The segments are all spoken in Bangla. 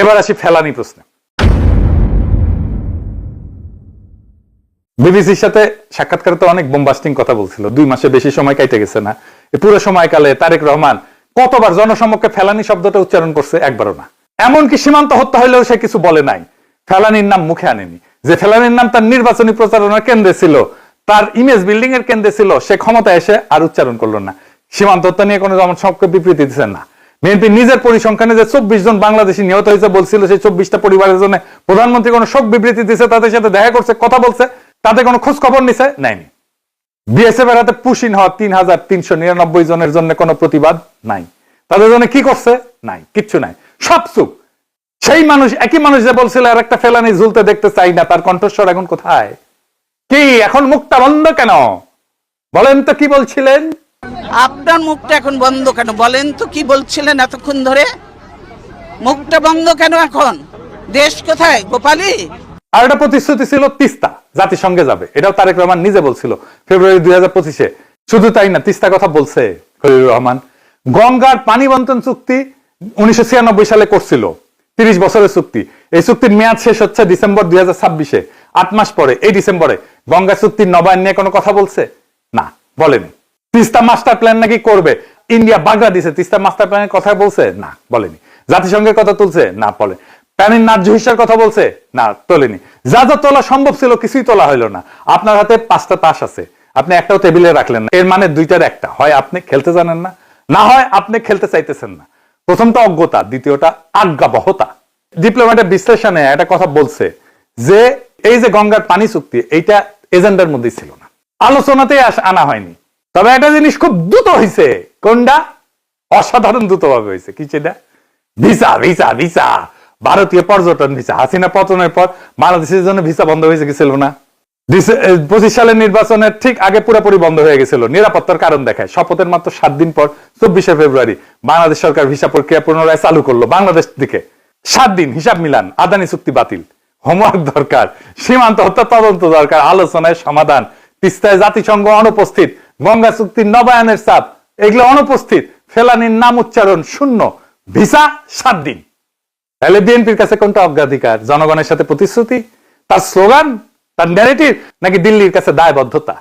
এবার আসি ফেলানি প্রশ্নে। বিবিসির সাথে সাক্ষাৎকারে তো অনেক বোমবাস্টিং কথা বলছিল, 2 মাসে বেশি সময় কাটে গেছে না। এই পুরো সময়কালে তারেক রহমান কতবার জনসম্মুখে ফেলানি শব্দটা উচ্চারণ করছে? একবারও না। এমনকি সীমান্ত হত্যা হইলেও সে কিছু বলে নাই, ফেলানির নাম মুখে আনেনি। যে ফেলানির নাম তার নির্বাচনী প্রচারণার কেন্দ্রে ছিল, তার ইমেজ বিল্ডিং এর কেন্দ্রে ছিল, সে ক্ষমতায় এসে আর উচ্চারণ করলো না। সীমান্ত হত্যা নিয়ে কোনো জনসম্মুখে বিবৃতি দিচ্ছেন না। বিএনপি নিজের পরিসংখ্যানে যে 24 জন বাংলাদেশি নিহত হয়েছে বলছিল, সেই 24টা পরিবারের জন্য প্রধানমন্ত্রী কোনো শোক বিবৃতি দিয়েছে, তাদের সাথে দেখা করছে, কথা বলছে, তাদের কোনো খোঁজ খবর নিছে? নেয়নি। বিএসএফ এর হাতে পুশিন হওয়া 3399 জনের জন্য কোনো প্রতিবাদ নাই। তাদের জন্য কি করছে? নাই, কিচ্ছু নাই, সব চুপ। সেই মানুষ, একই মানুষ যে বলছিল আর একটা ফেলানি ঝুলতে দেখতে চাই না, তার কণ্ঠস্বর এখন কোথায়? কি এখন মুখটা বন্ধ কেন? বলেন তো কি বলছিলেন? আপনার মুখটা এখন বন্ধ কেন? বলেন তো কি বলছিলেন এতক্ষণ ধরে? মুখটা বন্ধ কেন এখন? দেশ কোথায়? গোপালী। আর একটা প্রতিশ্রুতি ছিল তিস্তা জাতিসংঘে যাবে, এটাও তারেক রহমান নিজে বলছিল ফেব্রুয়ারি 2025-এ। শুধু তাই না, তিস্তা কথা বলছে খলিলুর রহমান। গঙ্গার পানি বন্টন চুক্তি 1996 সালে করছিল, 30 বছরের চুক্তি। এই চুক্তির মেয়াদ শেষ হচ্ছে ডিসেম্বর 2026-এ। 8 মাস পরে, এই ডিসেম্বরে গঙ্গা চুক্তির নবায়ন নিয়ে কোনো কথা বলছে? না, বলেনি। তিস্তা মাস্টার প্ল্যান নাকি করবে, ইন্ডিয়া বাগড়া দিছে, তিস্তা মাস্টার প্ল্যানের কথা বলছে? না, বলেনি। জাতিসংঘের কথা তুলছে? না, বলে। প্যানির ন্যায্য হিস্যার কথা বলছে? না, তোলেনি। যা যা তোলা সম্ভব ছিল কিছুই তোলা হইলো না। আপনার হাতে 5টা তাস আছে, আপনি একটাও টেবিলে রাখলেন না। এর মানে 2টার একটা, হয় আপনি খেলতে জানেন না, না হয় আপনি খেলতে চাইতেছেন না। প্রথমটা অজ্ঞতা, দ্বিতীয়টা আজ্ঞাবহতা। ডিপ্লোম্যাটের বিশ্লেষণে একটা কথা বলছে যে এই যে গঙ্গার পানি চুক্তি, এইটা এজেন্ডার মধ্যে ছিল না, আলোচনাতেই আনা হয়নি। তবে একটা জিনিস খুব দ্রুত হয়েছে। কোনটা? অসাধারণ দ্রুত ভাবে হয়েছে। কি সেটা? ভিসা ভিসা ভিসা, ভারতীয় পর্যটন ভিসা। হাসিনা পতনের পর বাংলাদেশের জন্য ভিসা বন্ধ হয়েছে, কি ছিল না? 25 সালের নির্বাচনের ঠিক আগে পুরোপুরি বন্ধ হয়ে গেছিল, নিরাপত্তার কারণ দেখায়। শপথের মাত্র 7 দিন পর 24শে ফেব্রুয়ারি বাংলাদেশ সরকার ভিসা প্রক্রিয়া পুনরায় চালু করলো বাংলাদেশ দিকে। 7 দিন হিসাব মিলান, আদানি চুক্তি বাতিল, হোমওয়ার্ক দরকার, সীমান্ত হত্যা তদন্ত দরকার, আলোচনায় সমাধান, তিস্তায় জাতিসংঘ অনুপস্থিত, গঙ্গা চুক্তির নবায়নের চাপ, এগুলো অনুপস্থিত, ফেলানির নাম উচ্চারণ শূন্য, ভিসা 7 দিন। তাহলে বিএনপির কাছে কোনটা অগ্রাধিকার? জনগণের সাথে প্রতিশ্রুতি, তার স্লোগান, তার ন্যারেটিভ, নাকি দিল্লির কাছে দায়বদ্ধতা?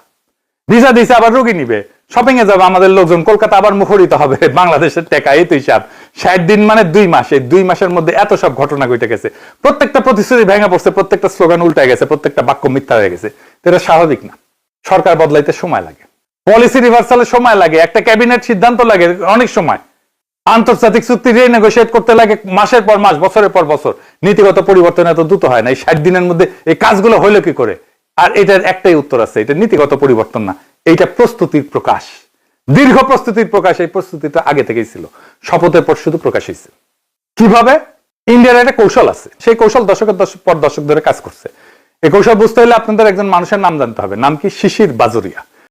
ভিসা দিছে, আবার রোগী নিবে, শপিং এ যাবে আমাদের লোকজন, কলকাতা আবার মুখরিত হবে বাংলাদেশের টাকা। এই তো হিসাব। 60 দিন মানে 2 মাস। এই 2 মাসের মধ্যে এত সব ঘটনা ঘটে গেছে, প্রত্যেকটা প্রতিশ্রুতি ভেঙে পড়ছে, প্রত্যেকটা স্লোগান উল্টে গেছে, প্রত্যেকটা বাক্য মিথ্যা হয়ে গেছে। এটা স্বাভাবিক না। সরকার বদলাইতে সময় লাগে, পলিসি রিভার্সালে সময় লাগে, একটা ক্যাবিনেট সিদ্ধান্ত লাগে অনেক সময়, আন্তর্জাতিক চুক্তি রিনেগোশিয়েট করতে লাগে মাসের পর মাস, বছরের পর বছর। নীতিগত পরিবর্তন এত দ্রুত হয় না। এই 60 দিনের মধ্যে এই কাজগুলো হইলো কি করে? আর এটার একটাই উত্তর আছে, এটা নীতিগত পরিবর্তন না, এইটা প্রস্তুতির প্রকাশ, দীর্ঘ প্রস্তুতির প্রকাশ। এই প্রস্তুতিটা আগে থেকেই ছিল, শপথের পর শুধু প্রকাশ হয়েছে। কিভাবে? ইন্ডিয়ার একটা কৌশল আছে, সেই কৌশল দশকের পর দশক ধরে কাজ করছে। এই কৌশল বুঝতে হলে আপনাদের একজন মানুষের নাম জানতে হবে। নাম কি? শিশির বাজোরিয়া।